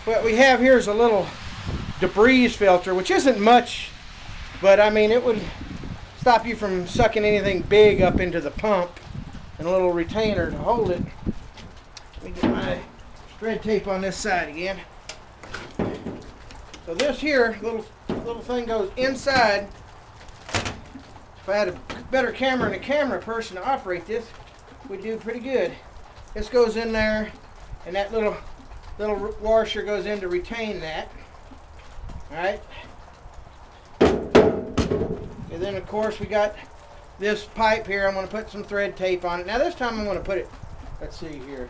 What we have here is a little debris filter, which isn't much, but I mean it would stop you from sucking anything big up into the pump, and a little retainer to hold it. Let me get my thread tape on this side again. So this here little thing goes inside. If I had a better camera and a camera person to operate this, we'd do pretty good. This goes in there, and that little washer goes in to retain that. Alright. And then of course we got this pipe here. I'm going to put some thread tape on it. Now this time I'm going to put it, let's see here,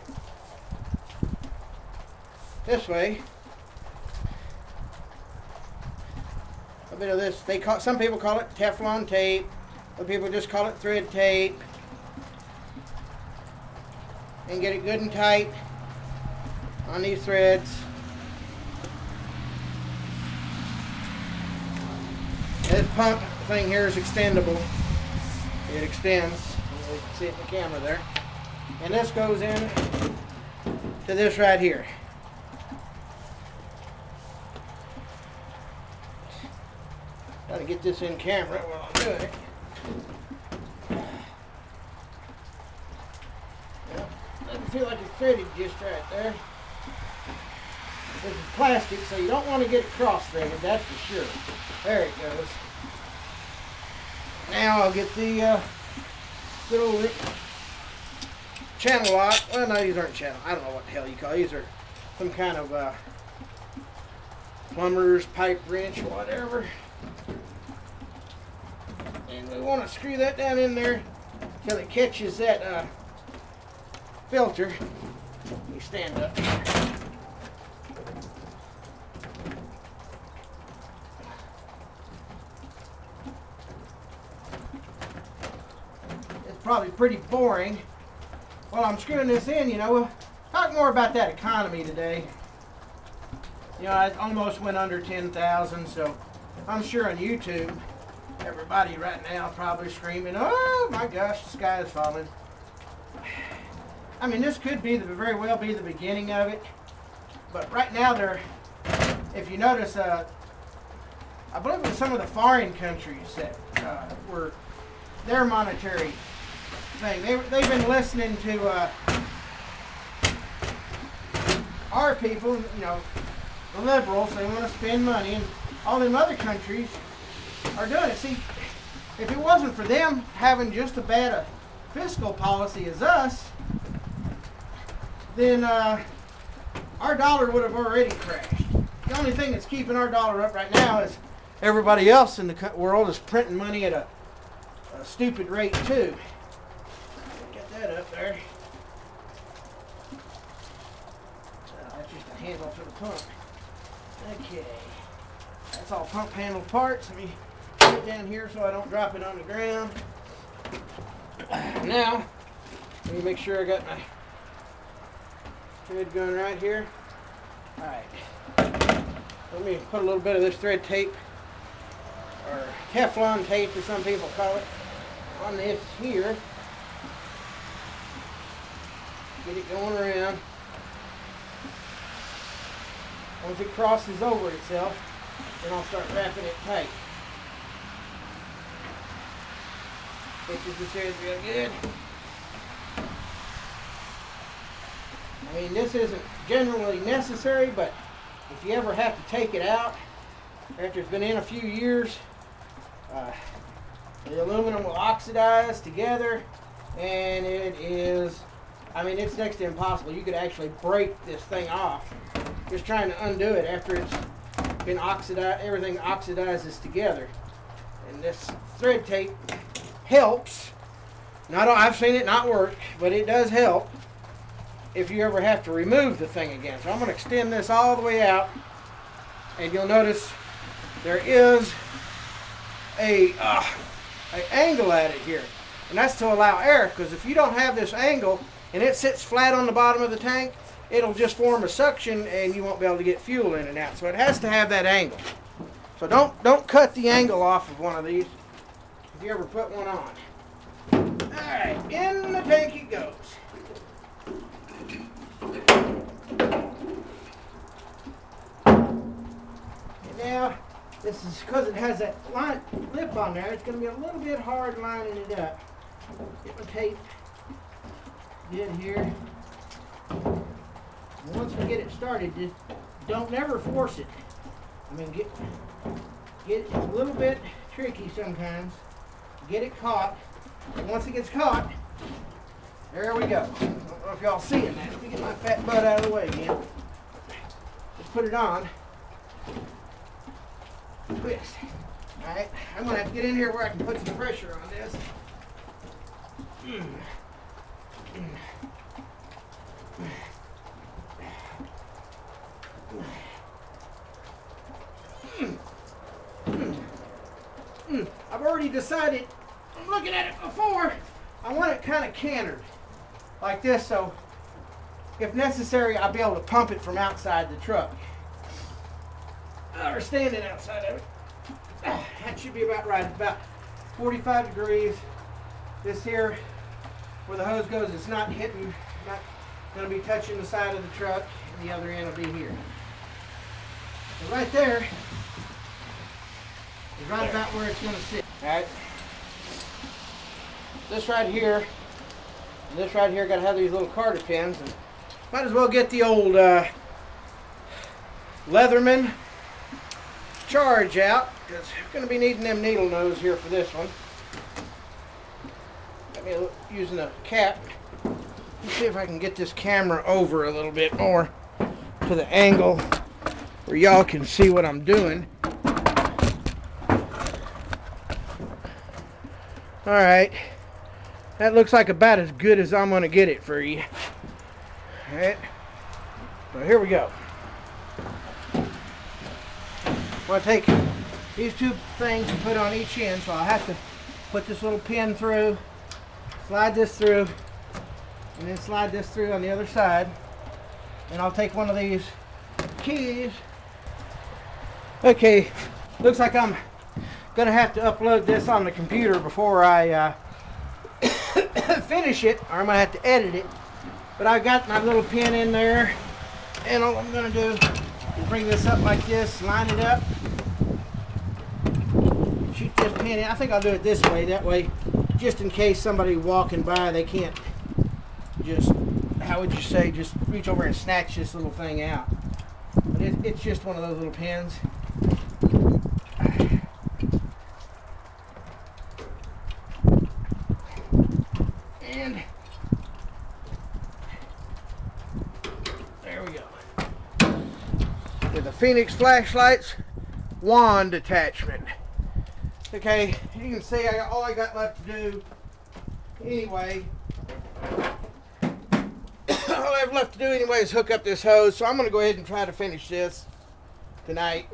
this way. A bit of this, some people call it Teflon tape. Other people just call it thread tape. And get it good and tight on these threads. This pump thing here is extendable. It extends. You can see it in the camera there. And this goes in to this right here. Got to get this in camera while I'm doing it. Doesn't feel like it's threaded just right there. This is plastic, so you don't want to get it cross-threaded, that's for sure. There it goes. Now I'll get the little channel lock. Well, no, these aren't channel. I don't know what the hell you call these. These are some kind of plumber's pipe wrench or whatever. And we want to screw that down in there until it catches that filter. Let me stand up. It's probably pretty boring. While I'm screwing this in, you know, we'll talk more about that economy today. You know, I almost went under 10,000, so I'm sure on YouTube, everybody right now probably screaming, "Oh my gosh, the sky is falling." I mean, this could be very well be the beginning of it, but right now if you notice, I believe it was some of the foreign countries that were their monetary thing. They've been listening to our people, you know, the liberals. They want to spend money, and all them other countries are doing it. See, if it wasn't for them having just as bad a fiscal policy as us, then our dollar would have already crashed. The only thing that's keeping our dollar up right now is everybody else in the world is printing money at a stupid rate too. Get that up there. That's just a handle for the pump. Okay. That's all pump handle parts. Let me put it down here so I don't drop it on the ground. Now, let me make sure I got my thread going right here. Alright. Let me put a little bit of this thread tape, or Teflon tape as some people call it, on this here. Get it going around. Once it crosses over itself, then I'll start wrapping it tight. Pitches the thread real good. I mean, this isn't generally necessary, but if you ever have to take it out after it's been in a few years, the aluminum will oxidize together, and it is, I mean, it's next to impossible. You could actually break this thing off just trying to undo it after it's been oxidized. Everything oxidizes together, and this thread tape helps. Not, I've seen it not work, but it does help if you ever have to remove the thing again. So I'm going to extend this all the way out, and you'll notice there is a angle at it here, and that's to allow air, because if you don't have this angle and it sits flat on the bottom of the tank, it'll just form a suction and you won't be able to get fuel in and out. So it has to have that angle. So don't cut the angle off of one of these if you ever put one on. Alright, in the tank it goes. This is because it has that line lip on there. It's going to be a little bit hard lining it up. Get my tape good here. And once we get it started, just don't never force it. I mean, get it a little bit tricky sometimes. Get it caught. And once it gets caught, there we go. I don't know if y'all seeing that. Let me get my fat butt out of the way again. Just put it on. Twist. Alright, I'm going to have to get in here where I can put some pressure on this. I've already decided, I'm looking at it before, I want it kind of cantered like this, so if necessary I'll be able to pump it from outside the truck or standing outside of it. That should be about right. It's about 45 degrees. This here where the hose goes, it's not hitting, not going to be touching the side of the truck, and the other end will be here. So right there is right about where it's going to sit. Alright. This right here and this right here got to have these little carter pins, and might as well get the old Leatherman Charge out, because we're going to be needing them needle nose here for this one. Got me using a cap. Let's see if I can get this camera over a little bit more to the angle where y'all can see what I'm doing. Alright, that looks like about as good as I'm going to get it for you. Alright, so here we go. I'm going to take these two things and put on each end, so I'll have to put this little pin through, slide this through, and then slide this through on the other side. And I'll take one of these keys. Okay, looks like I'm going to have to upload this on the computer before I finish it, or I'm going to have to edit it. But I got my little pin in there, and all I'm going to do is bring this up like this, line it up, shoot this pin in. I think I'll do it this way, that way, just in case somebody walking by, they can't just, how would you say, just reach over and snatch this little thing out. But it's just one of those little pins. And there we go. With the Phoenix flashlights wand attachment. Okay, you can see all I got left to do anyway. All I have left to do anyway is hook up this hose, so I'm going to go ahead and try to finish this tonight.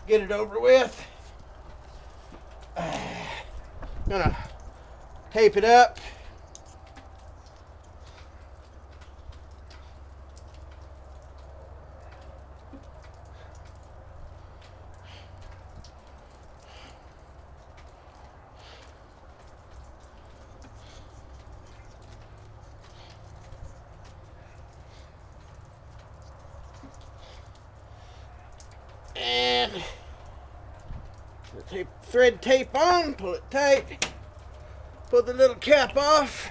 Get it over with. Gonna tape it up. And thread tape on, pull it tight, pull the little cap off,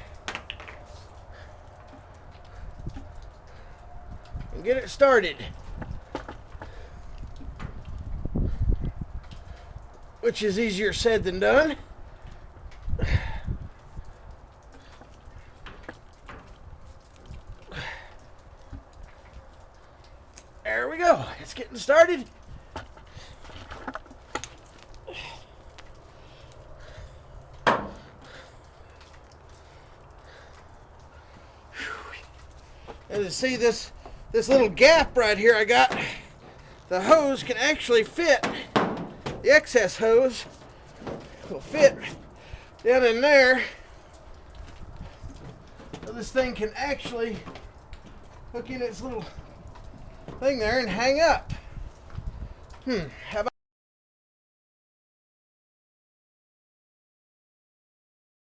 and get it started. Which is easier said than done. There we go. It's getting started. And to see this little gap right here I got, the hose can actually fit, the excess hose will fit down in there. So this thing can actually hook in its little thing there and hang up. How about